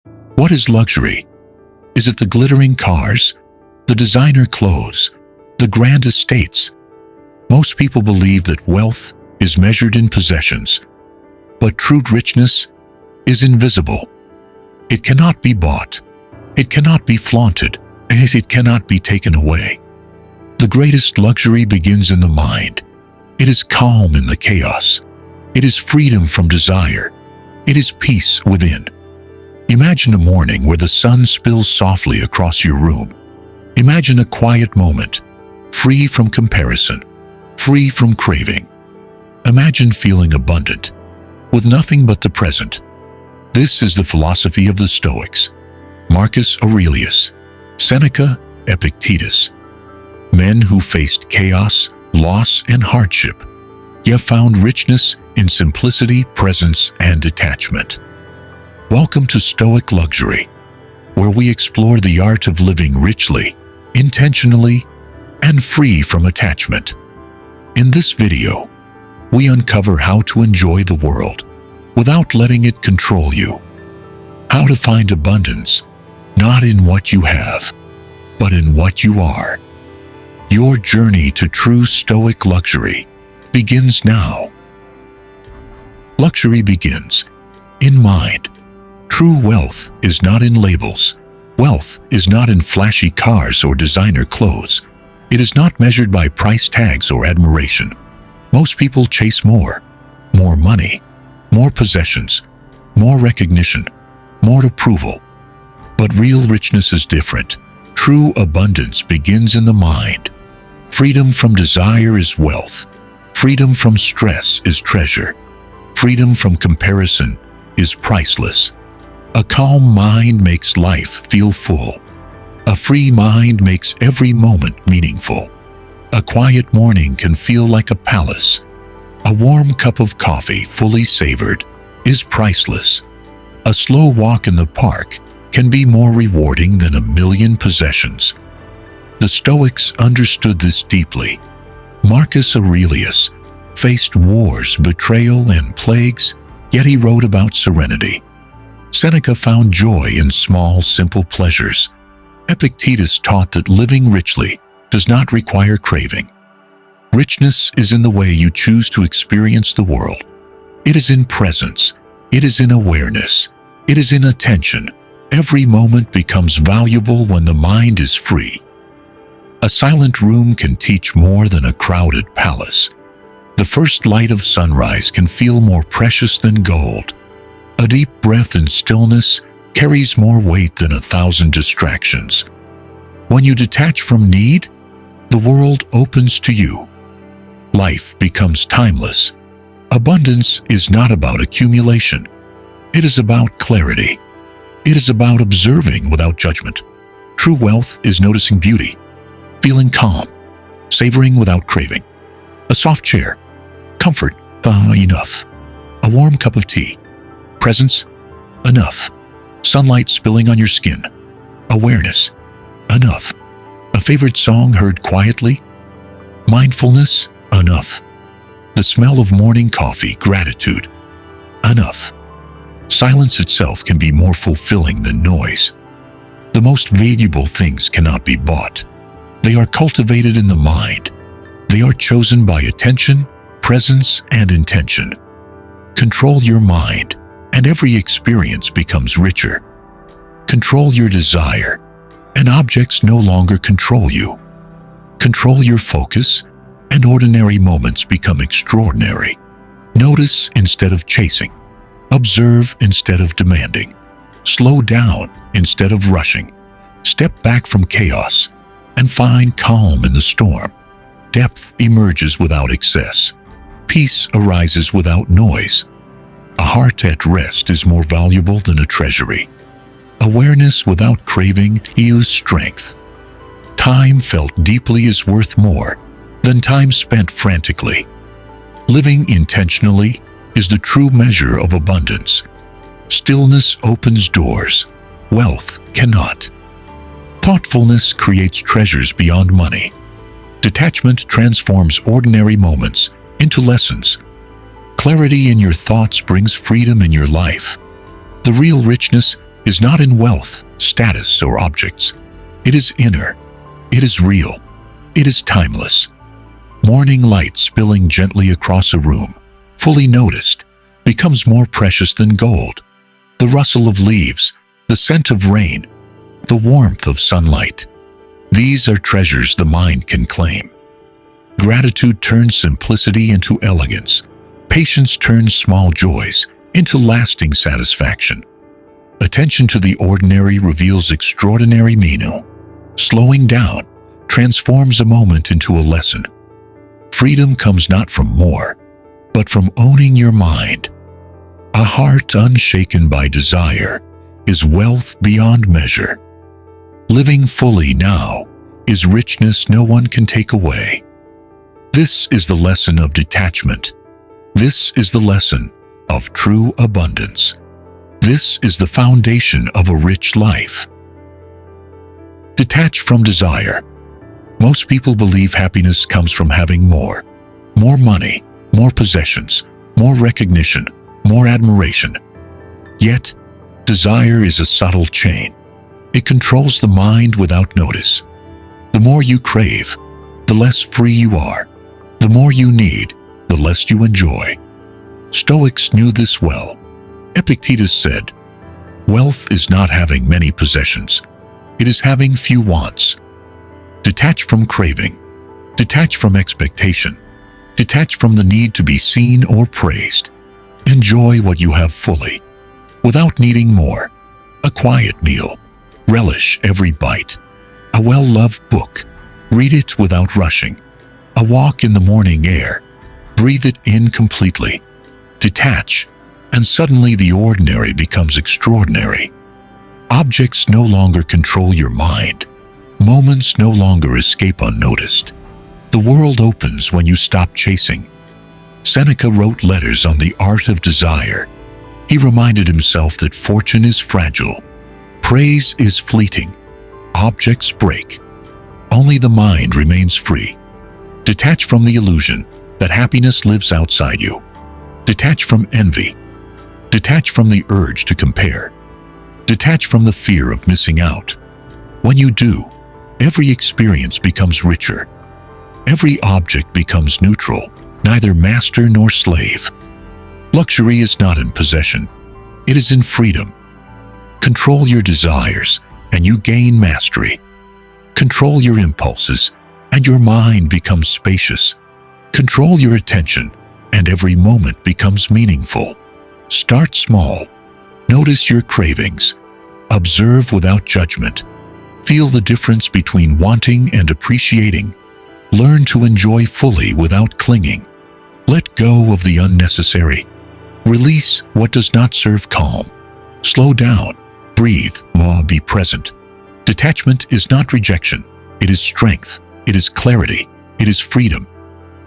What is luxury? Is it the glittering cars, the designer clothes, the grand estates? Most people believe that wealth is measured in possessions, but true richness is invisible. It cannot be bought. It cannot be flaunted, and it cannot be taken away. The greatest luxury begins in the mind. It is calm in the chaos. It is freedom from desire. It is peace within. Imagine a morning where the sun spills softly across your room. Imagine a quiet moment, free from comparison, free from craving. Imagine feeling abundant, with nothing but the present. This is the philosophy of the Stoics. Marcus Aurelius, Seneca, Epictetus. Men who faced chaos, loss, and hardship, yet found richness in simplicity, presence, and detachment. Welcome to Stoic Luxury, where we explore the art of living richly, intentionally, and free from attachment. In this video, we uncover how to enjoy the world without letting it control you. How to find abundance, not in what you have, but in what you are. Your journey to true Stoic luxury begins now. Luxury begins in mind. True wealth is not in labels. Wealth is not in flashy cars or designer clothes. It is not measured by price tags or admiration. Most people chase more money, more possessions, more recognition, more approval. But real richness is different. True abundance begins in the mind. Freedom from desire is wealth. Freedom from stress is treasure. Freedom from comparison is priceless. A calm mind makes life feel full. A free mind makes every moment meaningful. A quiet morning can feel like a palace. A warm cup of coffee, fully savored, is priceless. A slow walk in the park can be more rewarding than 1,000,000 possessions. The Stoics understood this deeply. Marcus Aurelius faced wars, betrayal, and plagues, yet he wrote about serenity. Seneca found joy in small, simple pleasures. Epictetus taught that living richly does not require craving. Richness is in the way you choose to experience the world. It is in presence. It is in awareness. It is in attention. Every moment becomes valuable when the mind is free. A silent room can teach more than a crowded palace. The first light of sunrise can feel more precious than gold. A deep breath in stillness carries more weight than 1,000 distractions. When you detach from need, the world opens to you. Life becomes timeless. Abundance is not about accumulation. It is about clarity. It is about observing without judgment. True wealth is noticing beauty, feeling calm, savoring without craving. A soft chair, comfort, enough. A warm cup of tea, presence, enough. Sunlight spilling on your skin, awareness, enough. A favorite song heard quietly, mindfulness, enough. The smell of morning coffee, gratitude, enough. Silence itself can be more fulfilling than noise. The most valuable things cannot be bought. They are cultivated in the mind. They are chosen by attention, presence, and intention. Control your mind, and every experience becomes richer. Control your desire, and objects no longer control you. Control your focus, and ordinary moments become extraordinary. Notice instead of chasing. Observe instead of demanding. Slow down instead of rushing. Step back from chaos and find calm in the storm. Depth emerges without excess. Peace arises without noise. A heart at rest is more valuable than a treasury. Awareness without craving is strength. Time felt deeply is worth more than time spent frantically. Living intentionally is the true measure of abundance. Stillness opens doors. Wealth cannot. Thoughtfulness creates treasures beyond money. Detachment transforms ordinary moments into lessons. Clarity in your thoughts brings freedom in your life. The real richness is not in wealth, status, or objects. It is inner. It is real. It is timeless. Morning light spilling gently across a room, fully noticed, becomes more precious than gold. The rustle of leaves, the scent of rain, the warmth of sunlight. These are treasures the mind can claim. Gratitude turns simplicity into elegance. Patience turns small joys into lasting satisfaction. Attention to the ordinary reveals extraordinary meaning. Slowing down transforms a moment into a lesson. Freedom comes not from more, but from owning your mind. A heart unshaken by desire is wealth beyond measure. Living fully now is richness no one can take away. This is the lesson of detachment. This is the lesson of true abundance. This is the foundation of a rich life. Detach from desire. Most people believe happiness comes from having more. More money, more possessions, more recognition, more admiration. Yet, desire is a subtle chain. It controls the mind without notice. The more you crave, the less free you are. The more you need, the less you enjoy. Stoics knew this well. Epictetus said, "Wealth is not having many possessions. It is having few wants." Detach from craving. Detach from expectation. Detach from the need to be seen or praised. Enjoy what you have fully, without needing more. A quiet meal. Relish every bite. A well-loved book. Read it without rushing. A walk in the morning air. Breathe it in completely. Detach, and suddenly the ordinary becomes extraordinary. Objects no longer control your mind. Moments no longer escape unnoticed. The world opens when you stop chasing. Seneca wrote letters on the art of desire. He reminded himself that fortune is fragile. Praise is fleeting. Objects break. Only the mind remains free. Detach from the illusion that happiness lives outside you. Detach from envy. Detach from the urge to compare. Detach from the fear of missing out. When you do, every experience becomes richer. Every object becomes neutral, neither master nor slave. Luxury is not in possession. It is in freedom. Control your desires, and you gain mastery. Control your impulses, and your mind becomes spacious. Control your attention, and every moment becomes meaningful. Start small. Notice your cravings. Observe without judgment. Feel the difference between wanting and appreciating. Learn to enjoy fully without clinging. Let go of the unnecessary. Release what does not serve calm. Slow down. Breathe. Be present. Detachment is not rejection. It is strength. It is clarity. It is freedom.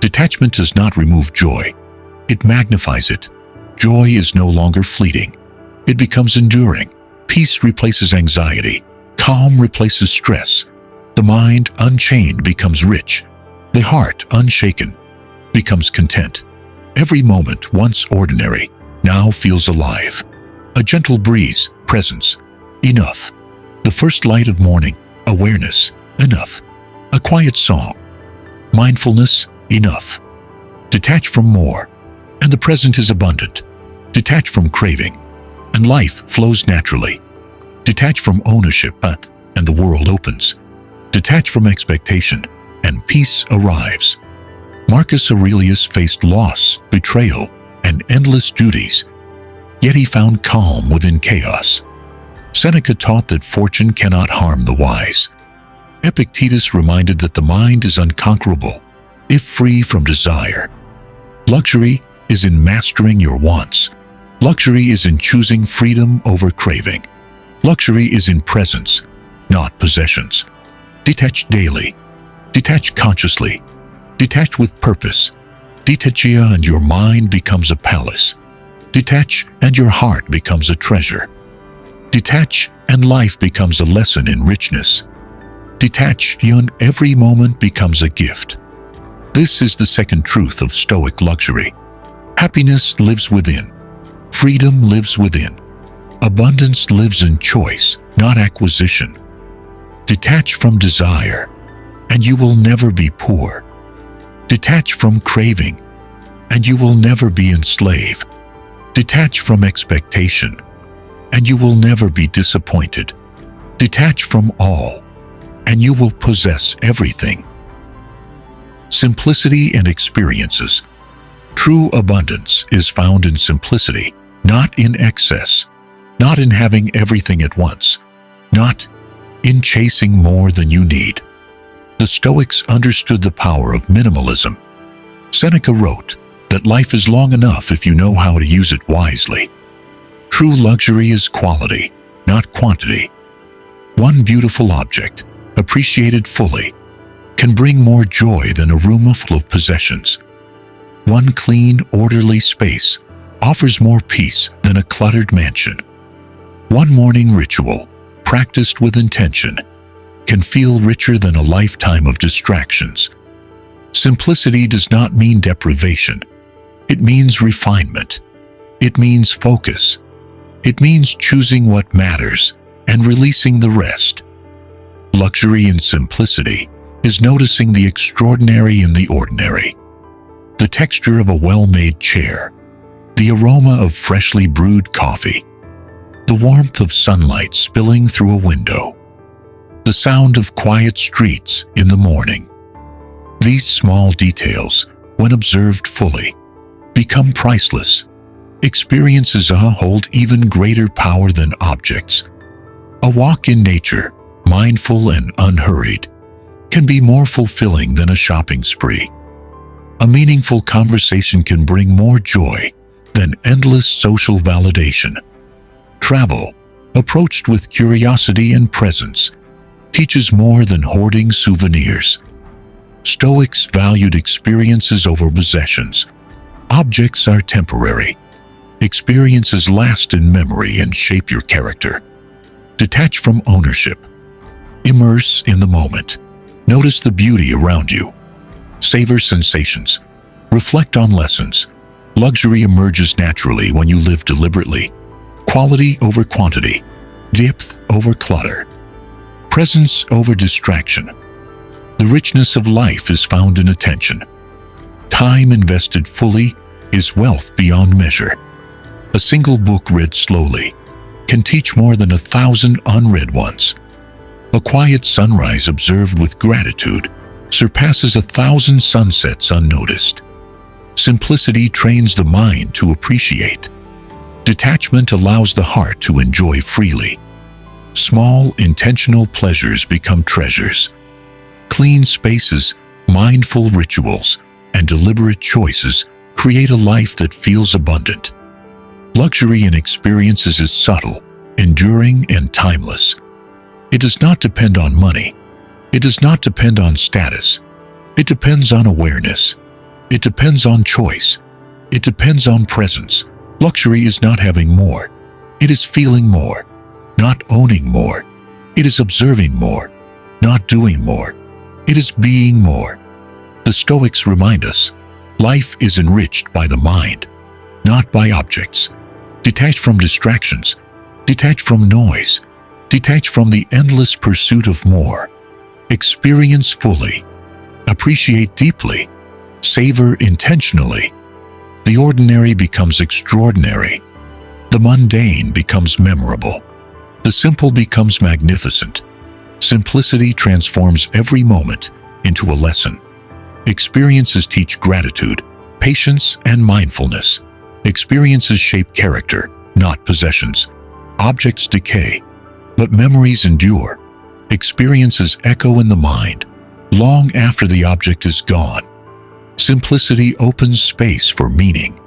Detachment does not remove joy. It magnifies it. Joy is no longer fleeting. It becomes enduring. Peace replaces anxiety. Calm replaces stress. The mind, unchained, becomes rich. The heart, unshaken, becomes content. Every moment, once ordinary, now feels alive. A gentle breeze, presence, enough. The first light of morning, awareness, enough. A quiet song, mindfulness, enough. Detach from more, and the present is abundant. Detach from craving, and life flows naturally. Detach from ownership, and the world opens. Detach from expectation, and peace arrives. Marcus Aurelius faced loss, betrayal, and endless duties, yet he found calm within chaos. Seneca taught that fortune cannot harm the wise. Epictetus reminded that the mind is unconquerable, if free from desire. Luxury is in mastering your wants. Luxury is in choosing freedom over craving. Luxury is in presence, not possessions. Detach daily. Detach consciously. Detach with purpose. Detachia and your mind becomes a palace. Detach and your heart becomes a treasure. Detach and life becomes a lesson in richness. Detach and every moment becomes a gift. This is the second truth of Stoic luxury. Happiness lives within. Freedom lives within. Abundance lives in choice, not acquisition. Detach from desire, and you will never be poor. Detach from craving, and you will never be enslaved. Detach from expectation, and you will never be disappointed. Detach from all, and you will possess everything. Simplicity and experiences. True abundance is found in simplicity, not in excess, not in having everything at once, not in chasing more than you need. The Stoics understood the power of minimalism. Seneca wrote that life is long enough if you know how to use it wisely. True luxury is quality, not quantity. One beautiful object, appreciated fully, can bring more joy than a room full of possessions. One clean, orderly space offers more peace than a cluttered mansion. One morning ritual, practiced with intention, can feel richer than a lifetime of distractions. Simplicity does not mean deprivation. It means refinement. It means focus. It means choosing what matters and releasing the rest. Luxury in simplicity is noticing the extraordinary in the ordinary. The texture of a well-made chair, the aroma of freshly brewed coffee, the warmth of sunlight spilling through a window, the sound of quiet streets in the morning. These small details, when observed fully, become priceless. Experiences hold even greater power than objects. A walk in nature, mindful and unhurried, can be more fulfilling than a shopping spree. A meaningful conversation can bring more joy than endless social validation. Travel, approached with curiosity and presence, teaches more than hoarding souvenirs. Stoics valued experiences over possessions. Objects are temporary. Experiences last in memory and shape your character. Detach from ownership. Immerse in the moment. Notice the beauty around you. Savor sensations. Reflect on lessons. Luxury emerges naturally when you live deliberately. Quality over quantity. Depth over clutter. Presence over distraction. The richness of life is found in attention. Time invested fully is wealth beyond measure. A single book read slowly can teach more than 1,000 unread ones. A quiet sunrise observed with gratitude surpasses 1,000 sunsets unnoticed. Simplicity trains the mind to appreciate. Detachment allows the heart to enjoy freely. Small, intentional pleasures become treasures. Clean spaces, mindful rituals, and deliberate choices create a life that feels abundant. Luxury in experiences is subtle, enduring, and timeless. It does not depend on money. It does not depend on status. It depends on awareness. It depends on choice. It depends on presence. Luxury is not having more. It is feeling more, not owning more. It is observing more, not doing more. It is being more. The Stoics remind us, life is enriched by the mind, not by objects. Detach from distractions. Detach from noise. Detach from the endless pursuit of more. Experience fully. Appreciate deeply. Savor intentionally. The ordinary becomes extraordinary. The mundane becomes memorable. The simple becomes magnificent. Simplicity transforms every moment into a lesson. Experiences teach gratitude, patience, and mindfulness. Experiences shape character, not possessions. Objects decay, but memories endure. Experiences echo in the mind, long after the object is gone. Simplicity opens space for meaning.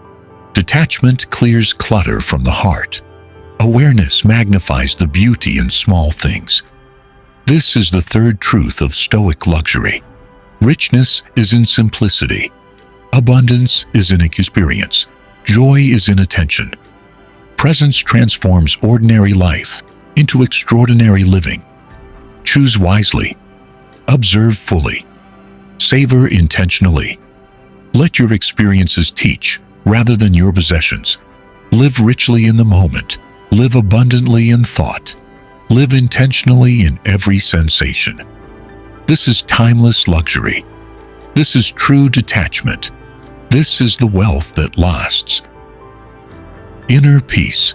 Detachment clears clutter from the heart. Awareness magnifies the beauty in small things. This is the third truth of Stoic luxury. Richness is in simplicity. Abundance is in experience. Joy is in attention. Presence transforms ordinary life into extraordinary living. Choose wisely. Observe fully. Savor intentionally. Let your experiences teach rather than your possessions. Live richly in the moment. Live abundantly in thought. Live intentionally in every sensation. This is timeless luxury. This is true detachment. This is the wealth that lasts. Inner peace.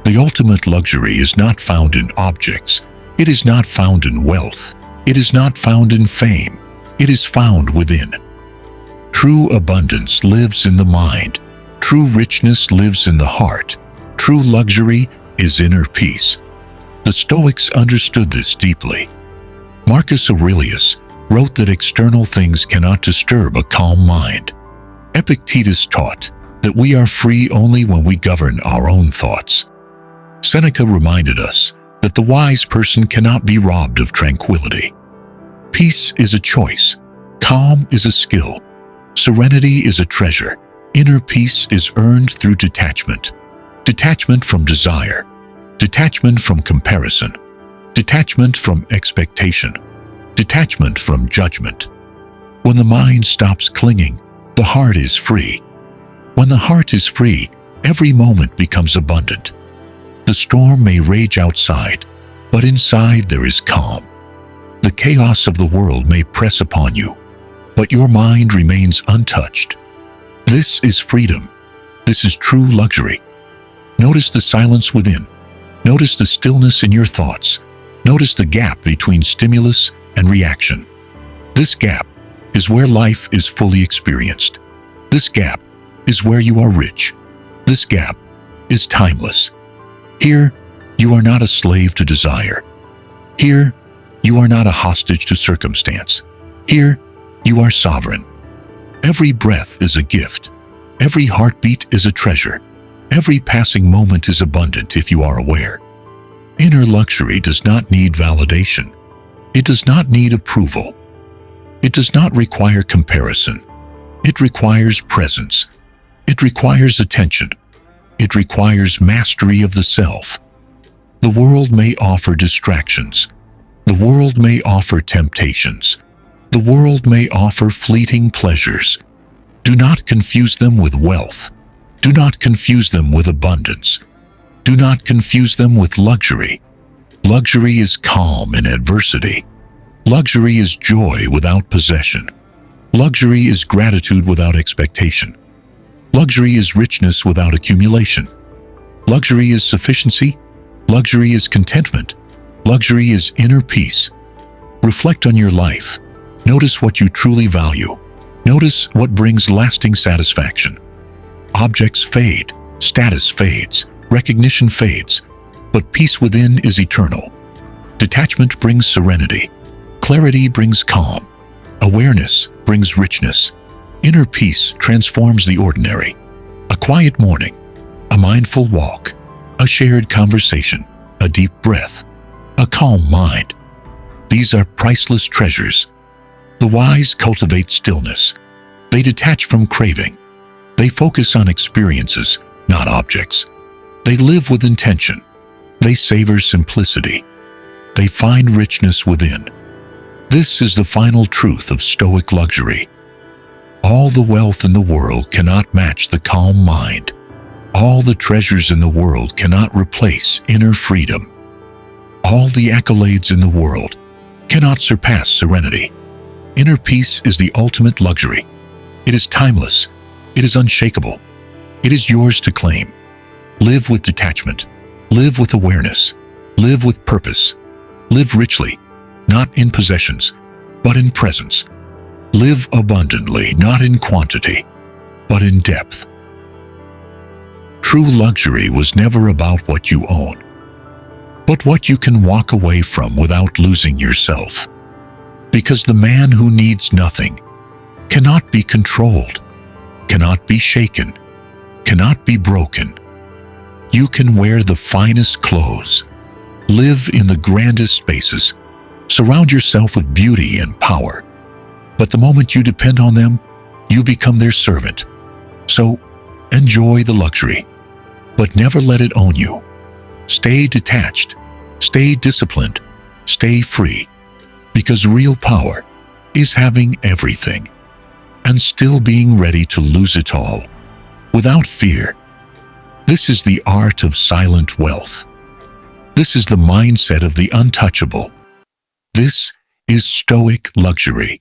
The ultimate luxury is not found in objects. It is not found in wealth. It is not found in fame. It is found within. True abundance lives in the mind. True richness lives in the heart. True luxury is inner peace. The Stoics understood this deeply. Marcus Aurelius wrote that external things cannot disturb a calm mind. Epictetus taught that we are free only when we govern our own thoughts. Seneca reminded us that the wise person cannot be robbed of tranquility. Peace is a choice. Calm is a skill. Serenity is a treasure. Inner peace is earned through detachment. Detachment from desire. Detachment from comparison. Detachment from expectation. Detachment from judgment. When the mind stops clinging, the heart is free. When the heart is free, every moment becomes abundant. The storm may rage outside, but inside there is calm. The chaos of the world may press upon you, but your mind remains untouched. This is freedom. This is true luxury. Notice the silence within. Notice the stillness in your thoughts. Notice the gap between stimulus and reaction. This gap is where life is fully experienced. This gap is where you are rich. This gap is timeless. Here, you are not a slave to desire. Here, you are not a hostage to circumstance. Here, you are sovereign. Every breath is a gift. Every heartbeat is a treasure. Every passing moment is abundant if you are aware. Inner luxury does not need validation. It does not need approval. It does not require comparison. It requires presence. It requires attention. It requires mastery of the self. The world may offer distractions. The world may offer temptations. The world may offer fleeting pleasures. Do not confuse them with wealth. Do not confuse them with abundance. Do not confuse them with luxury. Luxury is calm in adversity. Luxury is joy without possession. Luxury is gratitude without expectation. Luxury is richness without accumulation. Luxury is sufficiency. Luxury is contentment. Luxury is inner peace. Reflect on your life. Notice what you truly value. Notice what brings lasting satisfaction. Objects fade, status fades, recognition fades, but peace within is eternal. Detachment brings serenity. Clarity brings calm. Awareness brings richness. Inner peace transforms the ordinary. A quiet morning, a mindful walk, a shared conversation, a deep breath, a calm mind. These are priceless treasures. The wise cultivate stillness. They detach from craving. They focus on experiences, not objects. They live with intention. They savor simplicity. They find richness within. This is the final truth of Stoic luxury. All the wealth in the world cannot match the calm mind. All the treasures in the world cannot replace inner freedom. All the accolades in the world cannot surpass serenity. Inner peace is the ultimate luxury. It is timeless. It is unshakable. It is yours to claim. Live with detachment. Live with awareness. Live with purpose. Live richly, not in possessions, but in presence. Live abundantly, not in quantity, but in depth. True luxury was never about what you own, but what you can walk away from without losing yourself. Because the man who needs nothing cannot be controlled, cannot be shaken, cannot be broken. You can wear the finest clothes, live in the grandest spaces, surround yourself with beauty and power. But the moment you depend on them, you become their servant. So, enjoy the luxury, but never let it own you. Stay detached, stay disciplined, stay free, because real power is having everything and still being ready to lose it all without fear. This is the art of silent wealth. This is the mindset of the untouchable. This is Stoic luxury.